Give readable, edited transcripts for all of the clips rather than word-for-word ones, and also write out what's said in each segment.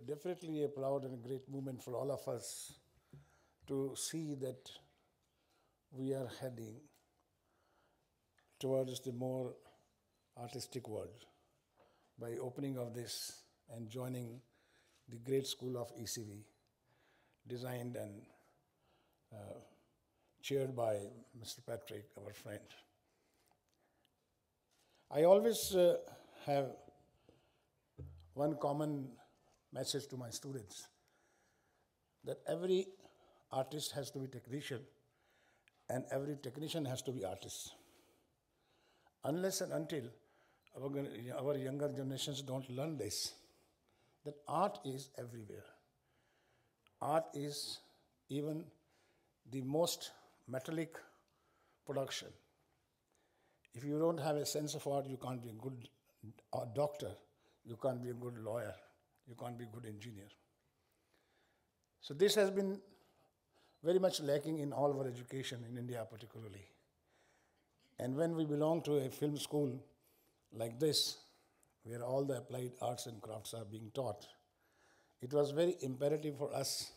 definitely a proud and a great moment for all of us to see that we are heading towards the more artistic world by opening of this and joining the great school of ECV, designed and chaired by Mr. Patrick, our friend. I always have one common message to my students, that every artist has to be technician and every technician has to be artist. Unless and until our younger generations don't learn this, that art is everywhere. Art is even the most metallic production. If you don't have a sense of art, you can't be a good doctor, you can't be a good lawyer, you can't be a good engineer. So this has been very much lacking in all our education in India particularly. And when we belong to a film school like this, where all the applied arts and crafts are being taught, it was very imperative for us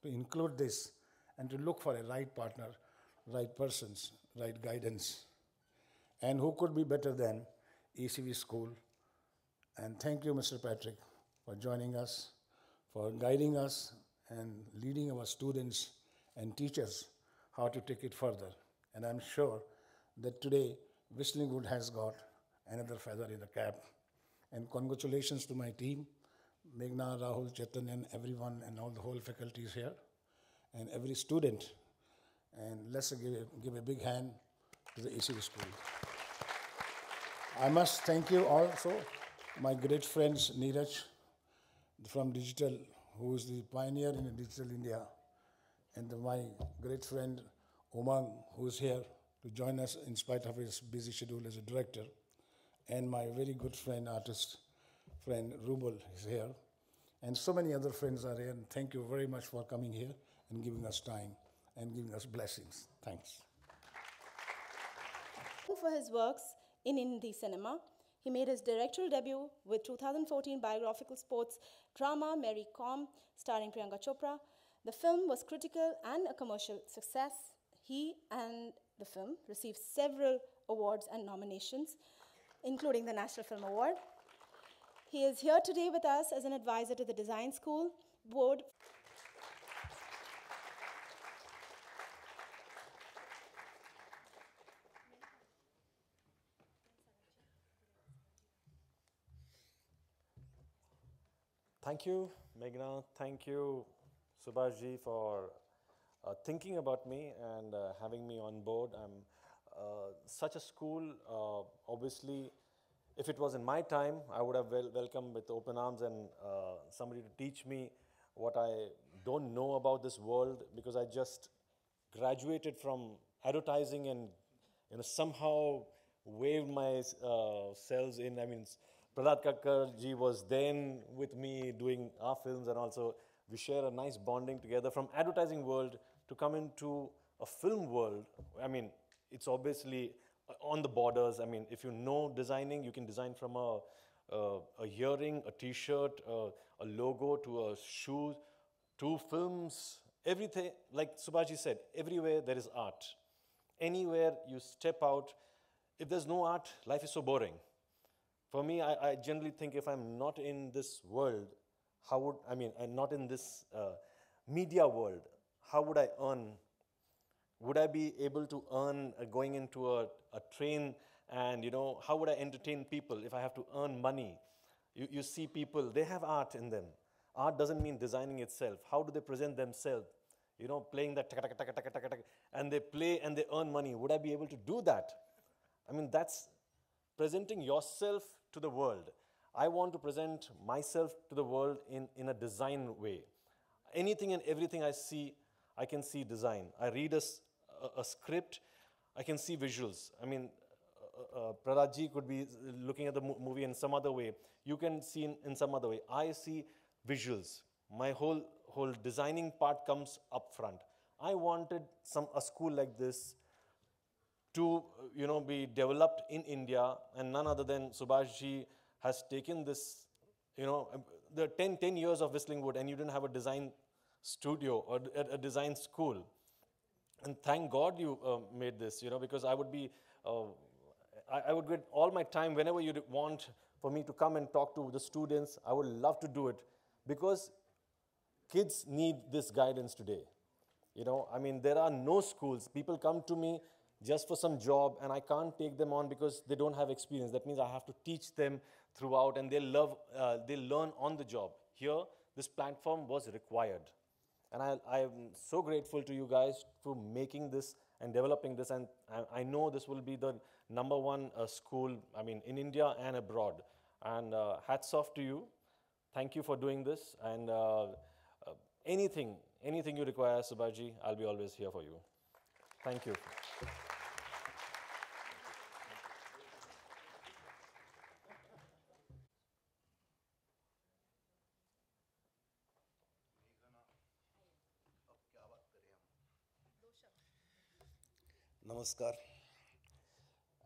to include this and to look for a right partner, right persons, right guidance. And who could be better than ECV School? And thank you, Mr. Patrick, for joining us, for guiding us and leading our students and teachers how to take it further. And I'm sure that today, Whistling Wood has got another feather in the cap. And congratulations to my team, Meghna, Rahul, Chaitanya, everyone, and all the whole faculties here, and every student. And let's give a big hand to the ECV School. I must thank you also, my great friends Neeraj from Digital, who is the pioneer in Digital India, and my great friend Umang, who is here to join us in spite of his busy schedule as a director, and my very good friend, artist friend Rubal is here, and so many other friends are here, and thank you very much for coming here and giving us time and giving us blessings. Thanks. For his works in Hindi cinema, he made his directorial debut with 2014 biographical sports drama Mary Kom, starring Priyanka Chopra. The film was critical and a commercial success. He and the film received several awards and nominations, including the National Film Award. He is here today with us as an advisor to the Design School Board. Thank you, Meghna. Thank you, Subhashji, for thinking about me and having me on board. I'm such a school, obviously, if it was in my time, I would have welcomed with open arms and somebody to teach me what I don't know about this world, because I just graduated from advertising and somehow waved my selves in. I mean, Prahlad Kakkar ji was then with me doing our films, and also we share a nice bonding together from advertising world to come into a film world. I mean, it's obviously on the borders. I mean, if you know designing, you can design from a earring, a t-shirt, a logo, to a shoe, to films, everything. Like Subhashji said, everywhere there is art. Anywhere you step out, if there's no art, life is so boring. For me, I generally think, if I'm not in this world, I'm not in this media world, how would I earn? Would I be able to earn going into a train, and how would I entertain people if I have to earn money? You see people, they have art in them. Art doesn't mean designing itself. How do they present themselves? Playing that taka taka taka taka taka taka, and they play and they earn money. Would I be able to do that? I mean, that's presenting yourself to the world. I want to present myself to the world in a design way. Anything and everything I see, I can see design. I read a script, I can see visuals. I mean, Prahlad could be looking at the movie in some other way. You can see in some other way. I see visuals. My whole designing part comes up front. I wanted a school like this to be developed in India, and none other than Subhashji has taken this the 10 years of Whistling Wood, and you didn't have a design studio or a design school. And thank God you made this, because I would be, I would get all my time whenever you want for me to come and talk to the students. I would love to do it, because kids need this guidance today. There are no schools. People come to me just for some job, and I can't take them on because they don't have experience. That means I have to teach them throughout, and they learn on the job. Here, this platform was required. And I am so grateful to you guys for making this and developing this. And I know this will be the #1 school, in India and abroad. And hats off to you. Thank you for doing this. And anything you require, Subhaji, I'll be always here for you. Thank you. नमस्कार.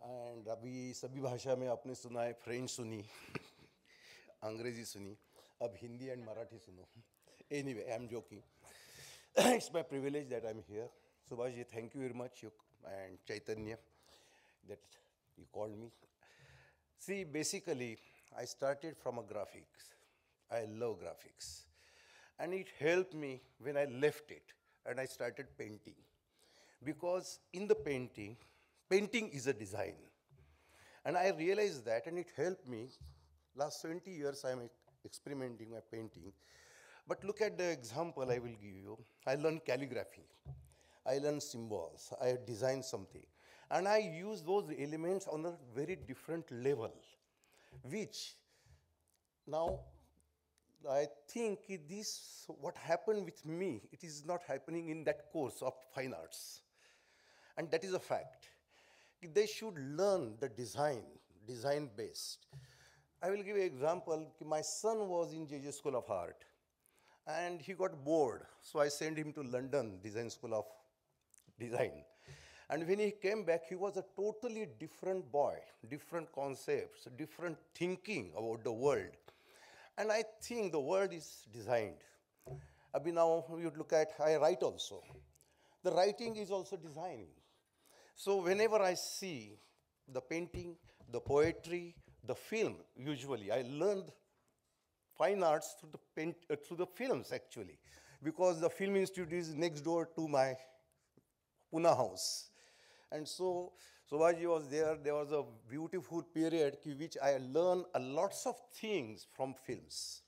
And अभी सभी भाषा में आपने सुना है. French सुनी, अंग्रेजी सुनी, अब हिंदी एंड मराठी सुनो. Anyway, I'm joking. It's my privilege that I'm here. Subhash, thank you very much, and Chaitanya, that you called me. See, basically, I started from a graphics. I love graphics. And it helped me when I left it and I started painting. Because in the painting is a design. And I realized that, and it helped me. Last 20 years, I'm experimenting my painting. But look at the example I will give you. I learned calligraphy. I learned symbols. I designed something. And I use those elements on a very different level, which now I think this, what happened with me, it is not happening in that course of fine arts. And that is a fact. They should learn the design based. I will give you an example. My son was in JJ School of Art, and he got bored. So I sent him to London Design School of Design. And when he came back, he was a totally different boy, different concepts, different thinking about the world. And I think the world is designed. Now you look at, I write also. The writing is also designing. So whenever I see the painting, the poetry, the film, usually, I learned fine arts through the films, actually, because the Film Institute is next door to my Pune house. And so Subhaji was there. There was a beautiful period in which I learned a lots of things from films.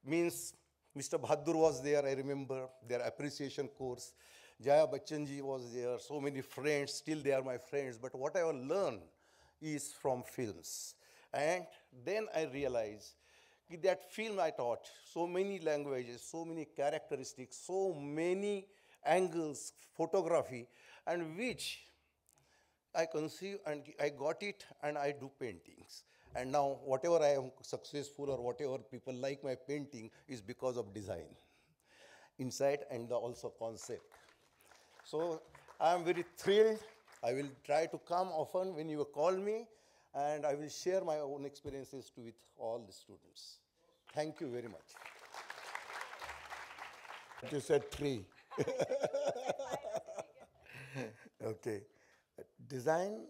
Means Mr. Bahadur was there, I remember, their appreciation course. Jaya Bachchan ji was there, so many friends, still they are my friends. But what I learned is from films. And then I realized that film I taught, so many languages, so many characteristics, so many angles, photography, and which I conceive and I got it and I do paintings. And now whatever I am successful or whatever people like my painting is because of design, insight, and also concept. So I am very thrilled. I will try to come often when you call me, and I will share my own experiences with all the students. Thank you very much. You said 3. Okay. Design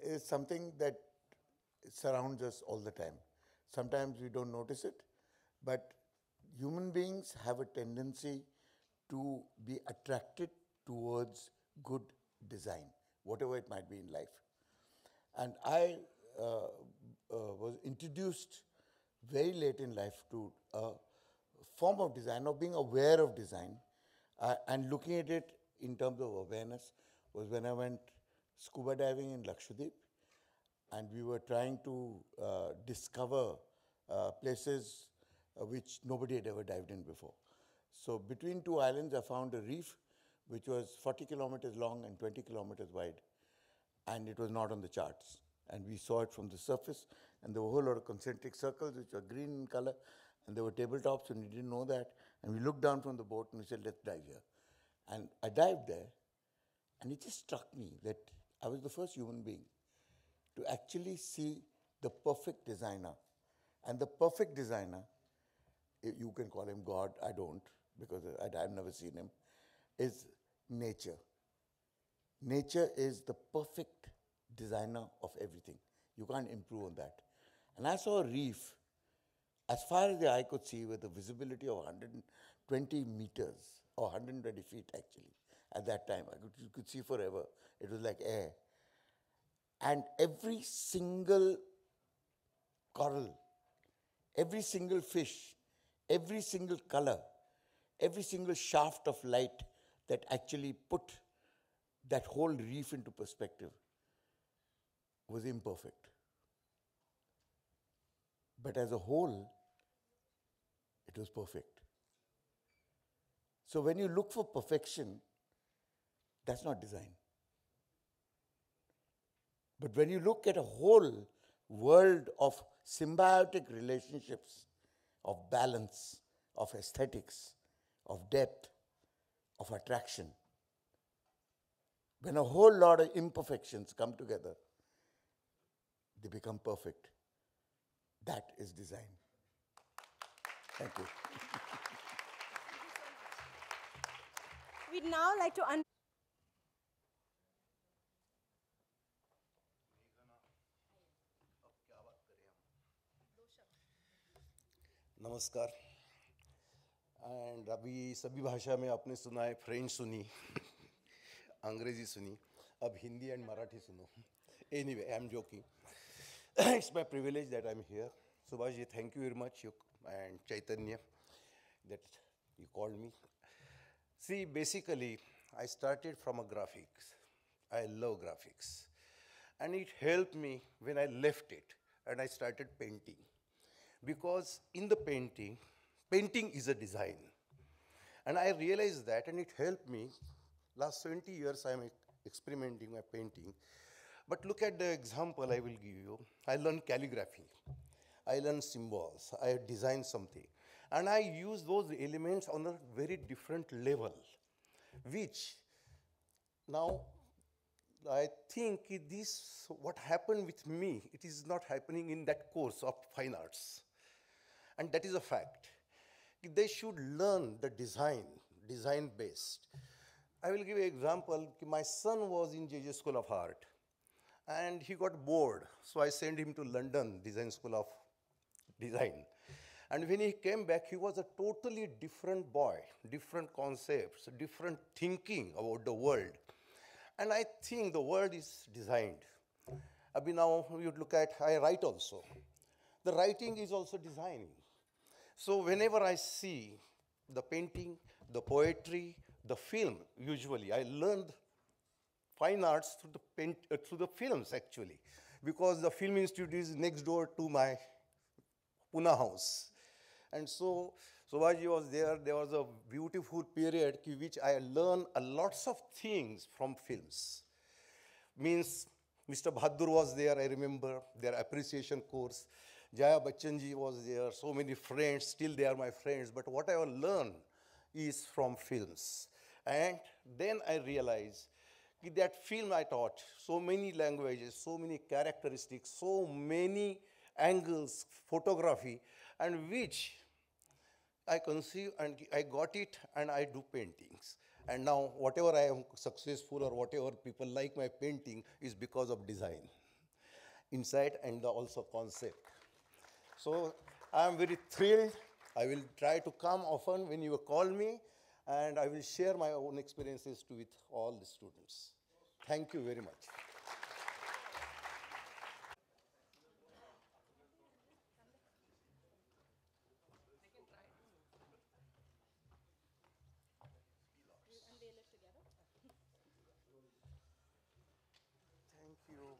is something that surrounds us all the time. Sometimes we don't notice it, but human beings have a tendency to be attracted towards good design, whatever it might be in life. And I was introduced very late in life to a form of design, of being aware of design, and looking at it in terms of awareness was when I went scuba diving in Lakshadweep, and we were trying to discover places which nobody had ever dived in before. So between 2 islands, I found a reef which was 40 kilometers long and 20 kilometers wide, and it was not on the charts. And we saw it from the surface, and there were a whole lot of concentric circles which were green in color, and there were tabletops, and we didn't know that. And we looked down from the boat and we said, let's dive here. And I dived there, and it just struck me that I was the first human being to actually see the perfect designer And the perfect designer, you can call him God, I don't, because I've never seen him, is nature. Nature is the perfect designer of everything. You can't improve on that. And I saw a reef, as far as the eye could see, with a visibility of 120 meters, or 120 feet actually. At that time, you could see forever. It was like air. And every single coral, every single fish, every single color, every single shaft of light that actually put that whole reef into perspective was imperfect. But as a whole, it was perfect. So when you look for perfection, that's not design. But when you look at a whole world of symbiotic relationships, of balance, of aesthetics, of depth, of attraction, when a whole lot of imperfections come together, they become perfect. That is design. Thank you. We'd now like to नमस्कार. And अभी सभी भाषा में आपने सुना है, French सुनी, अंग्रेजी सुनी, अब हिंदी एंड मराठी सुनो. Anyway, I'm joking. It's my privilege that I'm here. Subhash ji, thank you very much, and Chaitanya, that you called me. See, basically, I started from a graphics. I love graphics. And it helped me when I left it and I started painting. Because in the painting is a design. And I realized that, and it helped me. Last 20 years, I'm experimenting my painting. But look at the example I will give you. I learned calligraphy. I learned symbols. I designed something. And I use those elements on a very different level, which now I think this, what happened with me, it is not happening in that course of fine arts. And that is a fact. They should learn the design based. I will give you an example. My son was in JJ School of Art and he got bored. So I sent him to London Design School of Design. And when he came back, he was a totally different boy, different concepts, different thinking about the world. And I think the world is designed. Abhi now you look at, I write also. The writing is also designing. So whenever I see the painting, the poetry, the film, usually, I learned fine arts through the films actually, because the Film Institute is next door to my Pune house. And so Subhaji was there. There was a beautiful period in which I learned a lots of things from films. Means Mr. Bahadur was there, I remember, their appreciation course. Jaya Bachchan ji was there, so many friends, still they are my friends. But what I learned is from films. And then I realized that film I taught, so many languages, so many characteristics, so many angles, photography, and which I conceive and I got it and I do paintings. And now whatever I am successful or whatever people like my painting is because of design, insight and also concept. So I am very thrilled. I will try to come often when you call me and I will share my own experiences with all the students. Thank you very much. Thank you.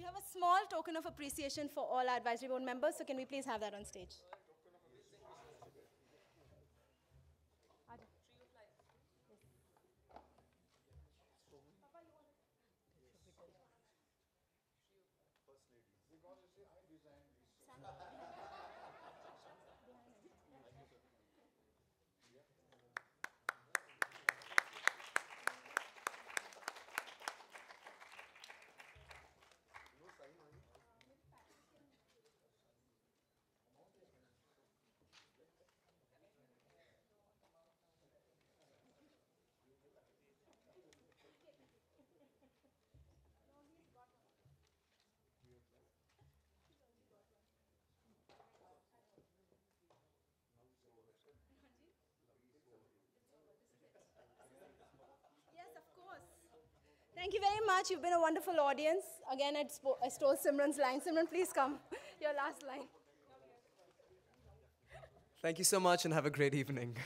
We have a small token of appreciation for all our advisory board members, so can we please have that on stage? Yes, of course. Thank you very much. You've been a wonderful audience. Again, I stole Simran's line. Simran, please come. Your last line. Thank you so much and have a great evening.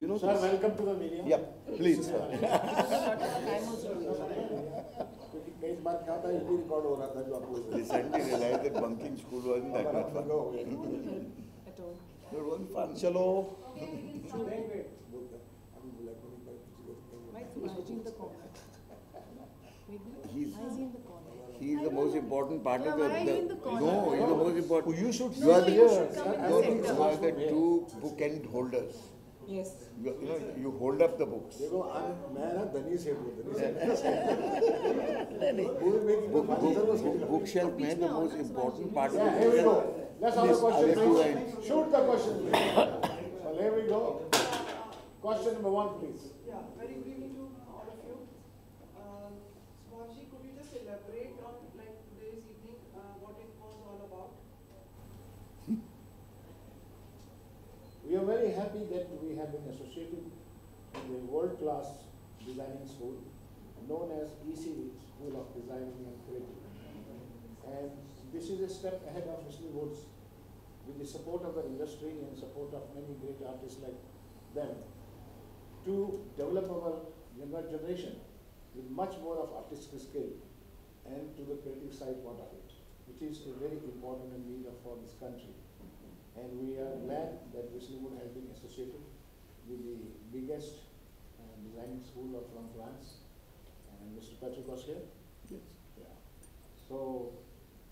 You know, Sir, welcome to the media. yeah, please. क्योंकि कई बार क्या होता है ये भी record हो रहा था जो आप लोग Recently realized that bunking school wasn't that much fun. It wasn't fun. चलो He's the most important part of the. No, he's the most important. you should You are the, here. you are the two bookend holders. Yes. You know, you hold up the books. देखो मैं ना धनी से हूँ Bookshelf में the most important part of the Here we go. bookshelf. Let's have a This question. other two Please. ends. Shoot the question, please. Well, here we go. Question number 1, please. Yeah, very good evening to all of you. Subhashi, could you just elaborate on like today's evening, what it was all about? We are very happy that we have been associated with a world-class designing school known as ECD, School of Designing and Creativity. And this is a step ahead of Wesley Woods with the support of the industry and support of many great artists like them to develop our younger generation with much more of artistic skill and to the creative side part of it, which is a very important and need for this country. And we are glad that Wesley Wood has been associated with the biggest designing school from France, and Mr. Patrick was here. Yes. Yeah. So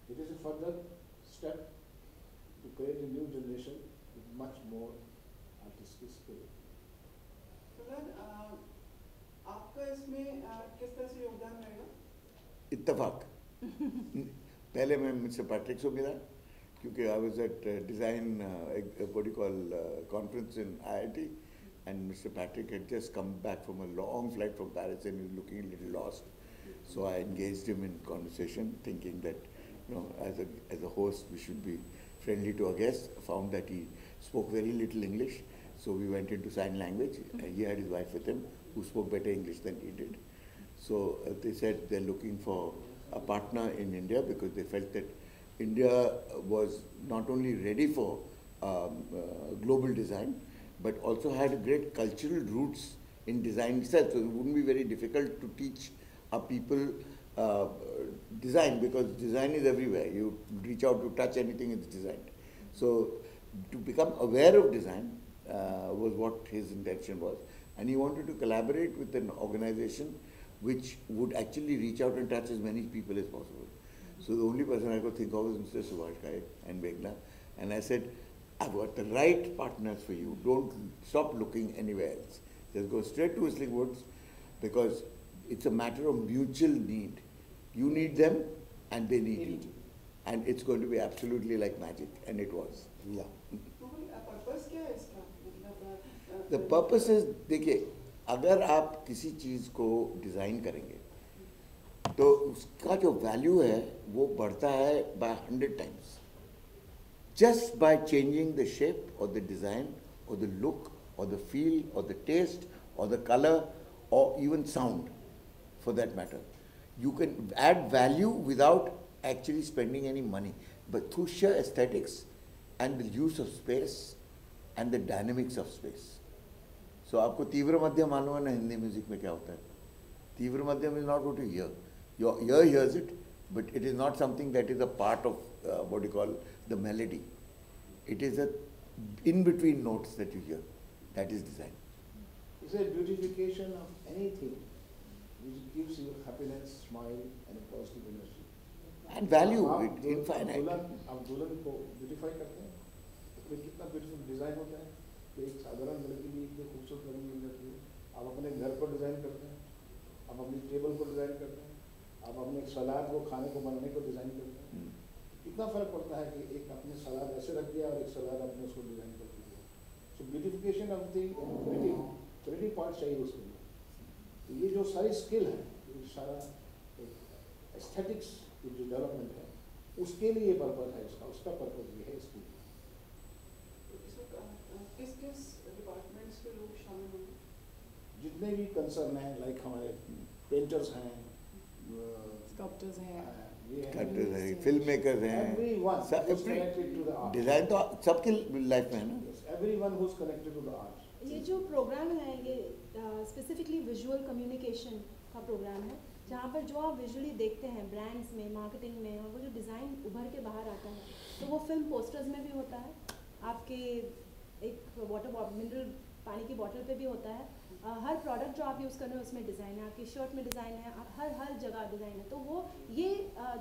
it is a further step to create a new generation with much more artistic skill. Sir, आपका इसमें किस तरह से योगदान रहेगा? इत्तेफाक पहले मैं मिस्टर पैट्रिक से मिला क्योंकि I was at design what do you call conference in IIT and Mr. Patrick had just come back from a long flight from Paris and he was looking a little lost. So I engaged him in conversation thinking that as a host we should be friendly to our guests. Found that he spoke very little English, so we went into sign language. He had his wife with him who spoke better English than he did. So they said they're looking for a partner in India because they felt that India was not only ready for global design, but also had great cultural roots in design itself. So it wouldn't be very difficult to teach our people design because design is everywhere. You reach out to touch anything, it's designed. So to become aware of design was what his intention was. And he wanted to collaborate with an organization which would actually reach out and touch as many people as possible. So the only person I could think of was Mr. Subhash Ghai and Meghna. And I said, I've got the right partners for you. Don't stop looking anywhere else. Just go straight to Whistling Woods because it's a matter of mutual need. You need them and they need you. And it's going to be absolutely like magic, and it was. Yeah. Purpose क्या है इसका मतलब The purpose is, देखिए, अगर आप किसी चीज़ को design करेंगे तो उसका जो वैल्यू है वो बढ़ता है by 100 times. Just by changing the shape or the design or the look or the feel or the taste or the color or even sound, for that matter. You can add value without actually spending any money, but through sheer aesthetics and the use of space and the dynamics of space. So आपको तीव्र मध्यम मालूम है ना Hindi music में क्या होता है? तीव्र मध्यम is not what you hear. Your ear hears it, but it is not something that is a part of what you call the melody. It is a in-between notes that you hear. That is design. It's a beautification of anything which gives you happiness, smile, and a positive energy. And value, आप it infinite. आप दुल्हन को beautify करते हैं, उसमें कितना beautiful design होता है कि एक साधारण लड़की भी इतनी खूबसूरत रंग मिल जाती है. आप अपने घर को डिज़ाइन करते हैं, आप अपनी टेबल को डिज़ाइन करते हैं, आप अपने एक सलाद को खाने को बनाने को डिज़ाइन करते हैं. कितना फ़र्क पड़ता है कि एक अपने सलाद ऐसे रख दिया और एक सलाद आपने उसको डिज़ाइन कर दिया. So beautification of the creative part चाहिए उसके लिए. तो ये जो सारी स्किल है, ये सारा एस्थेटिक्स की जो डेवलपमेंट है, उसके लिए पर्पज है इसका, उसका पर्पज ये है इसके लिए. किस किस डिपार्टमेंट्स के लोग शामिल होंगे? जितने भी कंसर्न हैं, लाइक हमारे पेंटर्स हैं, स्कल्पटर्स हैं, Actors हैं, फिल्म मेकर्स हैं, everyone सब who's connected to the art. Design तो सबकी लाइफ में है ना. Yes, everyone who's connected to the art. ये जो प्रोग्राम है ये स्पेसिफिकली विजुअल कम्युनिकेशन का प्रोग्राम है, जहाँ पर जो आप विजुअली देखते हैं ब्रांड्स में, मार्केटिंग में, और वो जो डिज़ाइन उभर के बाहर आता है, तो वो फिल्म पोस्टर्स में भी होता है, आपके एक वाटर मिनरल पानी की बॉटल पे भी होता है, हर प्रोडक्ट जो आप यूज़ कर रहे हैं उसमें डिज़ाइन है, आपकी शर्ट में डिज़ाइन है, हर जगह डिज़ाइन है. तो वो ये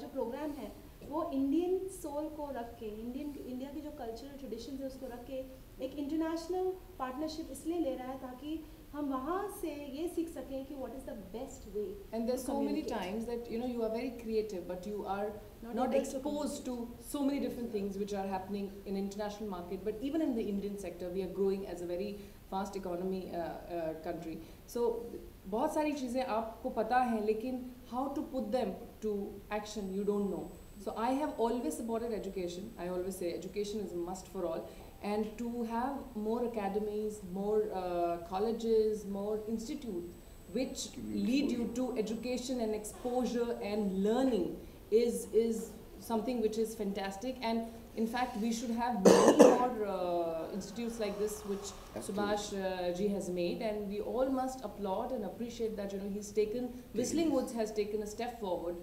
जो प्रोग्राम है वो इंडियन सोल को रख के, इंडिया की जो कल्चरल ट्रेडिशन है उसको रख के एक इंटरनेशनल पार्टनरशिप इसलिए ले रहा है ताकि हम वहाँ से ये सीख सकें कि what is the best way. And there's to so many communicate. times that you are very creative, but you are not able to exposed to so many different things which are happening in international market. But even in the Indian sector, we are growing as a very fast economy country. So बहुत सारी चीज़ें आपको पता है, लेकिन how to put them to action you don't know. So I have always supported education. I always say education is a must for all. And to have more academies, more colleges, more institutes which lead you to education and exposure and learning is something which is fantastic. And in fact, we should have many more institutes like this which Subhash ji has made, and we all must applaud and appreciate that he's taken, Whistling Woods has taken a step forward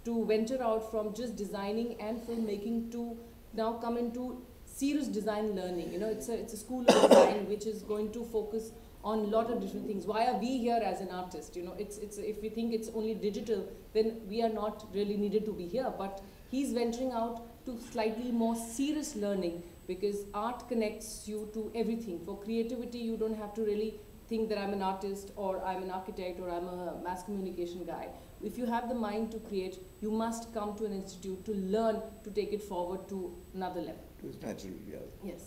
to venture out from just designing and filmmaking to now come into serious design learning. It's a school of design which is going to focus on a lot of different things. Why are we here as an artist? It's if we think it's only digital, then we are not really needed to be here. But he's venturing out to slightly more serious learning, because art connects you to everything. For creativity, you don't have to really think that I'm an artist or I'm an architect or I'm a mass communication guy. If you have the mind to create, you must come to an institute to learn to take it forward to another level. It's natural, yeah. Yes.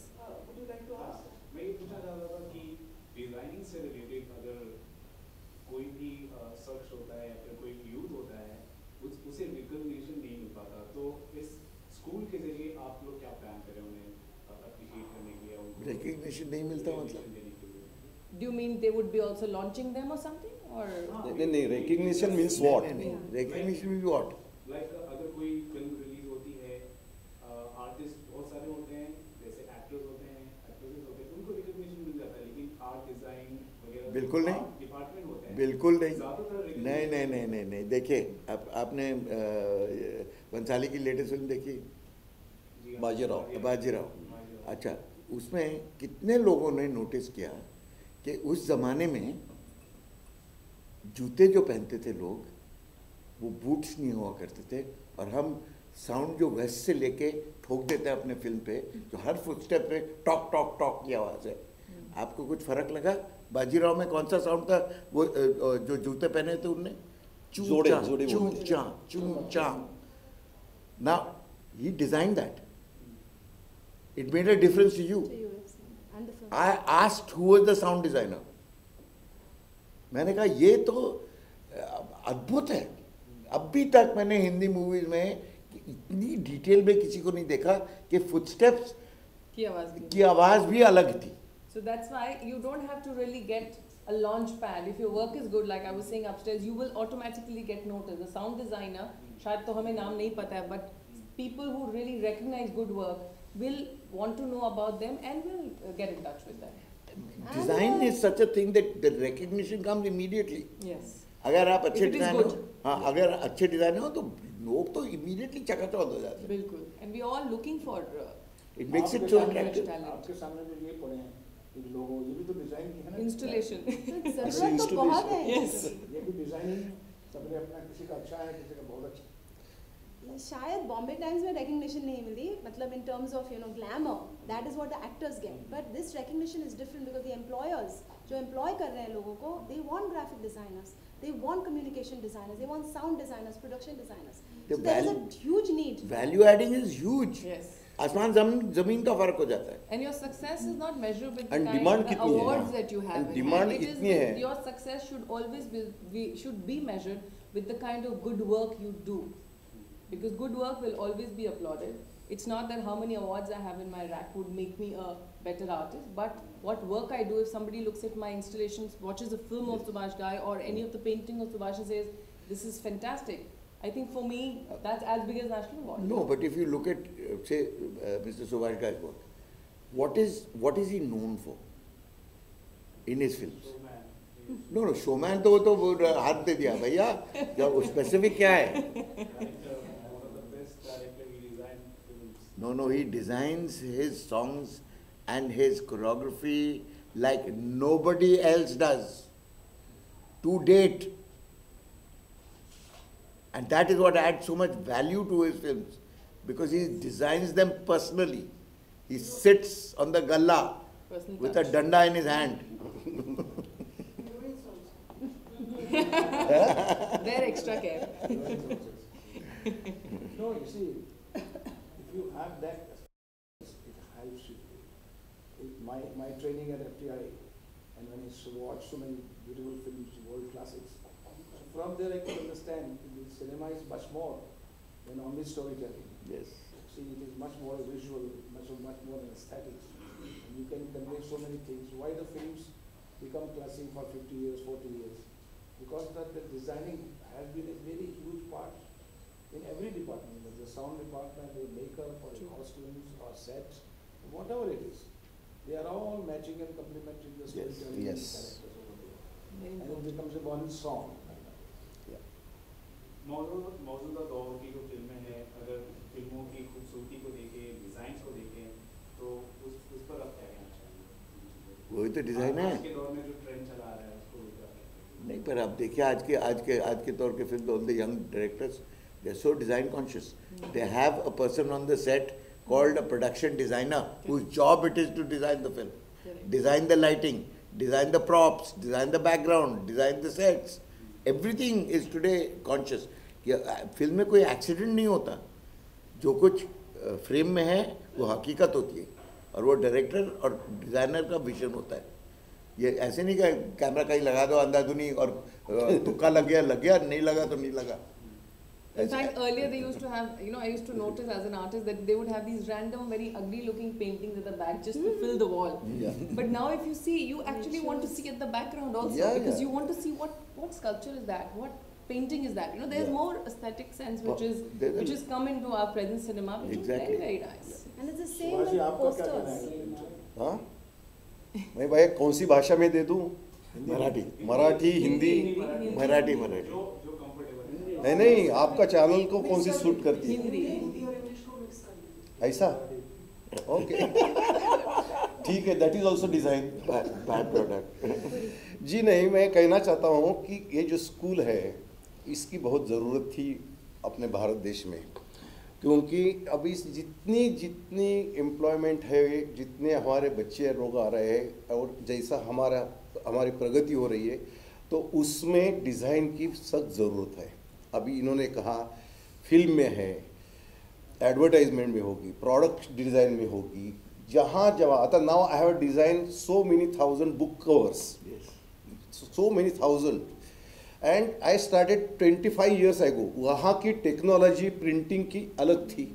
Would you like to ask? मैं ये पूछना चाह रहा था कि designing से related अगर कोई भी शख्स होता है या फिर कोई यूथ होता है उसे रिकॉग्निशन नहीं मिल पाता, तो इस स्कूल के जरिए आप लोग क्या प्लान करें उन्हें अप्रिशिएट करने के लिए, उनको Recognition नहीं मिलता मतलब? देने के लिए? Do you mean they would be also launching them or something? Or नहीं, recognition means what? Recognition means what? Like अगर कोई फिल्म रिलीज होती है, आर्टिस्ट बहुत सारे होते हैं, जैसे एक्टर्स होते हैं, एक्ट्रेसेस होते हैं, उनको रिकॉग्निशन मिल जाता है, लेकिन आर्ट डिजाइन वगैरह बिल्कुल नहीं, डिपार्टमेंट होते हैं, बिल्कुल नहीं, ज़्यादातर नहीं. देखिए, आपने बंसाली की लेटेस्ट फिल्म देखी? बाजीराव. अच्छा, उसमें कितने लोगों ने नोटिस किया कि उस ज़माने में जूते जो पहनते थे लोग, वो बूट्स नहीं हुआ करते थे, और हम साउंड जो वेस्ट से लेके ठोक देते हैं अपने फिल्म पे, जो हर फुटस्टेप पे टॉक टॉक टॉक की आवाज़ है. आपको कुछ फ़र्क लगा? बाजीराव में कौन सा साउंड था? वो जो जूते पहने थे उनने, Chuncha. Now, he designed that. It made a difference to you. And the film. I asked who was the sound designer. मैंने कहा ये तो अद्भुत है. अभी तक मैंने हिंदी मूवीज में इतनी डिटेल में किसी को नहीं देखा कि फुटस्टेप्स की आवाज भी अलग थी. So that's why you don't have to really get a launch pad. If your work is good, like I was saying upstairs, you will automatically get noticed. The sound designer, शायद तो हमें नाम नहीं पता है, but people who really recognize good work will want to know about them and will get in touch with them. Design is such a thing that the recognition comes immediately. Yes. अगर आप अच्छे If it is designer हो, good. हाँ, अगर अच्छे designer हो तो लोग तो immediately चकाचौंध हो जाते हैं. बिल्कुल. And we are all looking for It makes it so attractive. आपके सामने जो ये पड़े हैं ये लोगो, ये भी तो डिजाइन की है ना. installation. जरूरत तो बहुत है. Yes. ये भी डिजाइनिंग सबने अपना, किसी का अच्छा है, किसी का बहुत अच्छा. शायद बॉम्बे टाइम्स में recognition नहीं मिली, मतलब in terms of glamour, that is what the actors get. But this recognition is different because the employers जो employ कर रहे हैं लोगों को, they want graphic designers, they want communication designers, they want sound designers, production designers. So there is a huge need. Value adding is huge. Yes. आसमान जमीन का फर्क हो जाता है. And your success is not measured with the And kind demand of कितनी है? awards that you have. And in demand hand. It is कितनी है? your success should always be measured with the kind of good work you do, because good work will always be applauded. It's not that how many awards I have in my rack would make me a better artist, but what work I do. If somebody looks at my installations, watches a film of Subhash Ghai or any of the painting of Subhash and says, "This is fantastic," I think for me that's as big as national award. No, but if you look at say Mr. Subhash Ghai's work, what is he known for in his films? No, showman तो वो हाथ दे दिया भैया. जब specific क्या है? No, he designs his songs and his choreography like nobody else does to date. And that is what adds so much value to his films, because he designs them personally. He sits on the galla Personal with touch. a danda in his hand. Their extra care. No, you see, if you have that, it helps you. My training at FTI, and when I watched so many beautiful films, world classics, so from there I could understand that cinema is much more than only storytelling. Yes. See, it is much more visual, much more than aesthetics. And you can convey so many things. Why the films become classic for 50 years, 40 years? Because the designing has been a very huge part in every department, whether the sound department, or makeup, or costumes, or sets, whatever it is. They are all matching and complementing the storytelling and Yes. characters over there. And it becomes a one song. मौजूदा दौर की जो फिल्में हैं, अगर फिल्मों की खूबसूरती को देखें, डिजाइन्स को देखें, तो उस पर आप क्या कहना चाहेंगे? वही तो डिजाइन है. आज के दौर में जो ट्रेंड चला आ रहा है उसको लेकर आप क्या कहेंगे? नहीं, पर आप देखिए आज के तौर के film, all the young directors, they are so design conscious. They have a person on the set called a production designer whose job it is to design the film, design the lighting, design the props, design the background, design the sets. Everything is today conscious. Film में कोई accident नहीं होता. जो कुछ frame में है वो हकीकत होती है, और वो डायरेक्टर और डिजाइनर का विजन होता है. ये ऐसे नहीं कि कैमरा कहीं लगा दो अंधाधुनी और तुक्का लग गया, नहीं लगा तो नहीं लगा. In fact, earlier they used to have, I used to notice as an artist that they would have these random, very ugly looking paintings at the back just to fill the wall. Yeah. But now if you see, you actually want to see at the background also, Yeah, because yeah. you want to see what sculpture is that, what painting is that. There's Yeah. more aesthetic sense Well, which has come into our present cinema, which Exactly. is very, very nice. And it's the same Subhash ji, with आपका क्या कहना posters. है? हाँ मैं भाई कौन सी भाषा में दे दूँ? मराठी. मराठी, हिंदी? मराठी. जो कंफर्टेबल है। नहीं, आपका चैनल को कौन सी सूट करती है? Hindi. ऐसा? ओके. ठीक है, that is also design. Bad product. जी नहीं, मैं कहना चाहता हूँ कि ये जो स्कूल है इसकी बहुत ज़रूरत थी अपने भारत देश में, क्योंकि अभी जितनी एम्प्लॉयमेंट है, जितने हमारे बच्चे लोग आ रहे हैं, और जैसा हमारी प्रगति हो रही है, तो उसमें डिज़ाइन की सख्त ज़रूरत है। अभी इन्होंने कहा फिल्म में है, एडवर्टाइजमेंट में होगी, प्रोडक्ट डिज़ाइन में होगी, जहाँ जब आता now I have design so many thousand book covers, so many thousand, and I started 25 years ago। वहाँ की टेक्नोलॉजी प्रिंटिंग की अलग थी।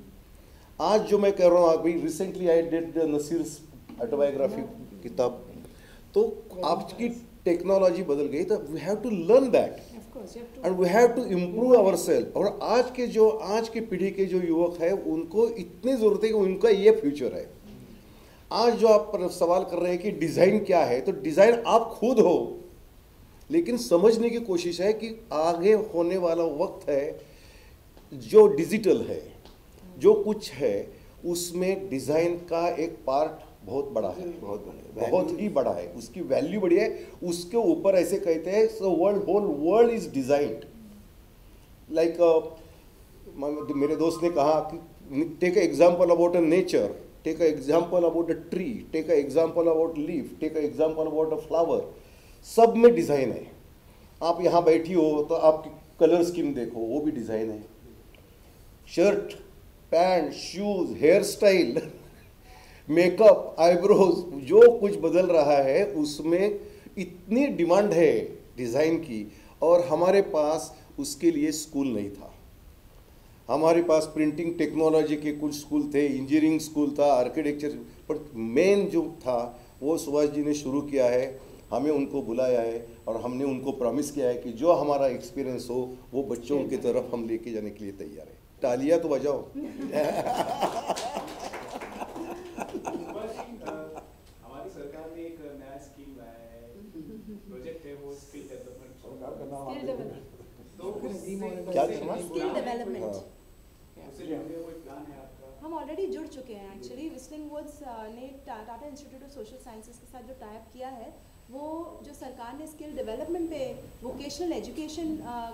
आज जो मैं कर रहा हूँ, अभी recently I did Naseer autobiography किताब, तो आपकी टेक्नोलॉजी बदल गई, तो we have to learn that and we have to improve our self. और आज की पीढ़ी के जो युवक है उनको इतनी ज़रूरत है कि उनका ये फ्यूचर है। आज जो आप सवाल कर रहे हैं कि डिज़ाइन क्या है, तो डिज़ाइन आप खुद हो, लेकिन समझने की कोशिश है कि आगे होने वाला वक्त है जो डिजिटल है, जो कुछ है उसमें डिज़ाइन का एक पार्ट बहुत बड़ा है, बहुत ही बड़ा है, उसकी वैल्यू बड़ी है। उसके ऊपर ऐसे कहते हैं so whole world is designed like, मेरे दोस्त ने कहा कि take a example about a nature, take a example about a tree, take a example about leaf, take a example about a flower. सब में डिज़ाइन है। आप यहाँ बैठी हो तो आपकी कलर स्कीम देखो, वो भी डिज़ाइन है। Shirt, pant, shoes, hair style, makeup, eyebrows, जो कुछ बदल रहा है उसमें इतनी डिमांड है डिज़ाइन की, और हमारे पास उसके लिए स्कूल नहीं था। हमारे पास प्रिंटिंग टेक्नोलॉजी के कुछ स्कूल थे, इंजीनियरिंग स्कूल था, आर्किटेक्चर, पर मेन जो था वो सुभाष जी ने शुरू किया है। हमें उनको बुलाया है और हमने उनको प्रॉमिस किया है कि जो हमारा एक्सपीरियंस हो वो बच्चों की तरफ हम लेके जाने के लिए तैयार है। तालियां तो बजाओ। हमारी सरकार ने एक नया स्कीम लाया है, प्रोजेक्ट है वो स्किल डेवलपमेंट। तो क्या करना? Skill development. उससे जुड़े हुए प्लान है आपका? हम ऑलरेडी जुड़ चुके हैं एक्चुअली। व्हिस्लिंग वुड्स ने Tata institute of social sciences के साथ जो टाइप किया है, वो जो सरकार ने स्किल डेवलपमेंट पे वोकेशनल एजुकेशन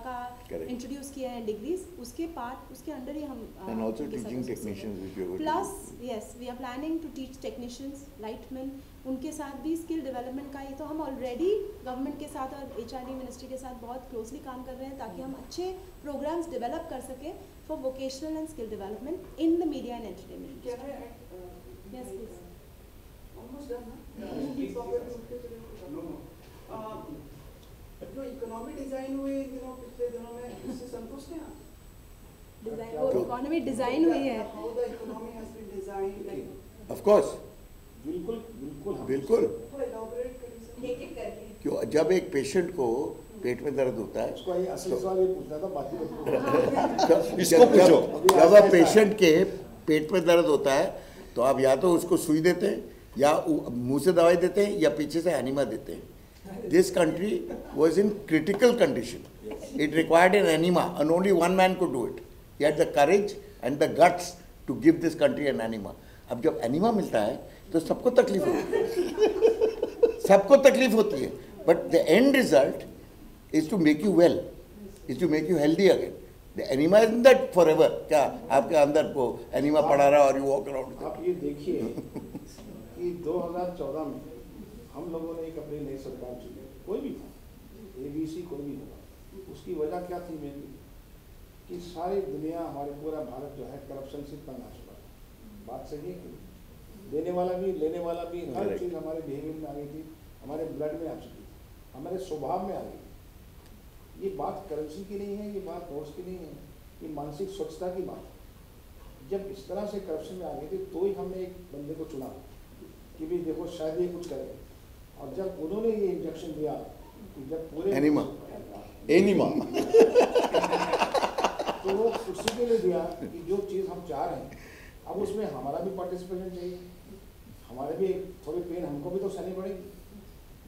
का इंट्रोड्यूस किया है डिग्रीज, उसके अंडर ही हम and also teaching technicians if you're going plus yes we are planning to teach technicians, lightman, उनके साथ भी स्किल डेवलपमेंट का ही। तो हम ऑलरेडी गवर्नमेंट के साथ और HRD मिनिस्ट्री के साथ बहुत क्लोजली काम कर रहे हैं ताकि हम अच्छे प्रोग्राम्स डेवलप कर सकें for vocational and skill development in the media and entertainment. Can I add? Yes, please. Almost done, ना? please. No, no. जो इकोनॉमी डिजाइन हुए पिछले दिनों में, इससे संतुष्ट हैं आप? डिजाइन और इकोनॉमी डिजाइन हुई है। How the economy has been designed, like, Of course, बिल्कुल बिल्कुल बिल्कुल। थोड़ा elaborate करिए सर। एक-एक करके। क्यों, जब एक पेशेंट को पेट में दर्द होता है, उसको ये असली सवाल ये पूछना था, बाकी तो इसको पूछो। जब पेशेंट के पेट में दर्द होता है तो आप या तो उसको सुई देते हैं, या मुंह से दवाई देते हैं, या पीछे से एनिमा देते हैं। This country was in critical condition, it required an enema and only one man could do it. He had the courage and the guts to give this country an enema. अब जब enema मिलता है तो सबको तकलीफ होती है, सबको तकलीफ होती है, but the end result is to make you well, is to make you healthy again. The enema isn't that forever. क्या आपके अंदर को enema पड़ा रहा और you walk around. आप ये देखिए कि 2014 में हम लोगों ने एक अपनी नई सरकार चुनी, कोई भी था, ABC कोई भी था। उसकी वजह क्या थी मेनली कि सारी दुनिया, हमारे पूरा भारत जो है करप्शन से तंग आ चुका था। बात सही है कि देने वाला भी लेने वाला भी, हर चीज़ हमारे बिहेवियर में आ गई थी, हमारे ब्लड में आ चुकी थी, हमारे स्वभाव में आ गई। ये बात करेंसी की नहीं है, ये बात नोट्स की नहीं है, ये मानसिक स्वच्छता की बात है। जब इस तरह से करप्शन में आ गए थे तो ही हमने एक बंदे को चुना कि भी देखो शायद ये कुछ करे। और जब उन्होंने ये इंजेक्शन दिया कि जब पूरे एनिमा तो वो उसी के लिए दिया कि जो चीज़ हम चाह रहे हैं, अब उसमें हमारा भी पार्टिसिपेशन चाहिए, हमारे भी थोड़ी पेन हमको भी तो सहनी पड़ेगी।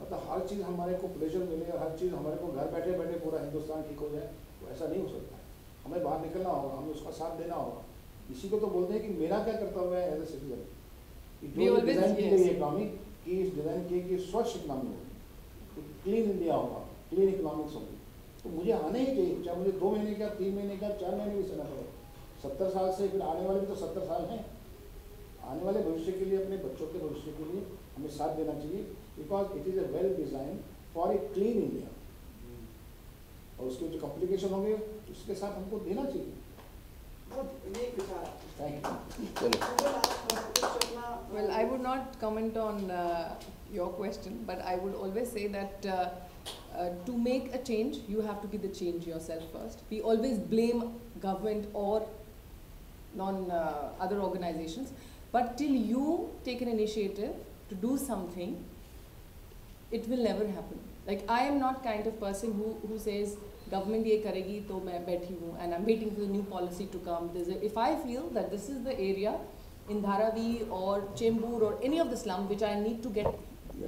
मतलब हर चीज़ हमारे को प्लेजर मिले और हर चीज़ हमारे को घर बैठे बैठे पूरा हिंदुस्तान ठीक हो जाए, तो ऐसा नहीं हो सकता है। हमें बाहर निकलना होगा, हमें उसका साथ देना होगा। इसी को तो बोलते हैं कि मेरा क्या कर्तव्य है एज ए सिटीजन, जो डिज़ाइन की गई इकनॉमी की, इस डिज़ाइन की कि स्वच्छ इकनॉमी होगी, क्लीन इंडिया होगा, क्लीन इकनॉमिक्स होगी। तो मुझे आने ही चाहिए, चाहे मुझे 2 महीने का, 3 महीने का, 4 महीने भी सहना पड़े। 70 साल से फिर आने वाले भी तो 70 साल हैं। आने वाले भविष्य के लिए, अपने बच्चों के भविष्य के लिए हमें साथ देना चाहिए, because it is a well designed for a clean India, और उसके जो कॉम्प्लिकेशन होंगे उसके साथ हमको देना चाहिए। ये एक विचार है। Thank you. Well, I would not comment on your question, but I would always say that to make a change, you have to be the change yourself first. We always blame government or other organizations, but till you take an initiative to do something, it will never happen. Like, I am not kind of person who says government ye karegi to main बैठी हूँ and I'm waiting for the new policy to come. If I feel that this is the area in Dharavi or Chembur or any of the slum which I need to get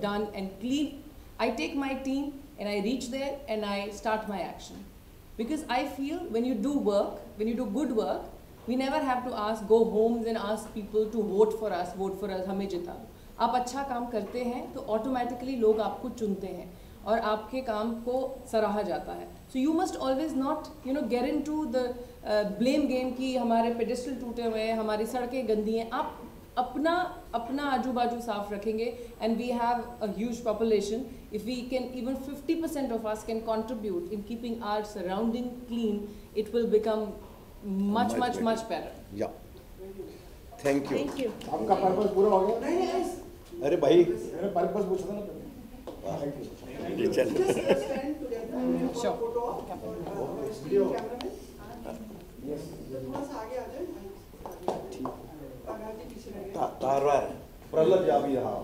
done and clean, I take my team and I reach there and I start my action. Because I feel when you do work, when you do good work, we never have to go homes and ask people to vote for us, हमें जिता दो। आप अच्छा काम करते हैं तो automatically लोग आपको चुनते हैं और आपके काम को सराहा जाता है। So you must always not get into the blame game कि हमारे पेडेस्ट्रल टूटे हुए हैं, हमारी सड़कें गंदी हैं। आप अपना आजू बाजू साफ रखेंगे and we have a huge population. If we can even 50% of us can contribute in keeping our surrounding clean, it will become much better. Yeah. Thank you. Thank you. आपका पर्पस पूरा हो गया? नहीं, अरे भाई मेरा पर्पस पूछा था ना पहले। Thank you. just stand together and Sure. photo op और screen cameraman. Yes. थोड़ा सा आगे आ जाए। आगे पीछे रह गए। तारवार प्रहलाद जी अभी हाँ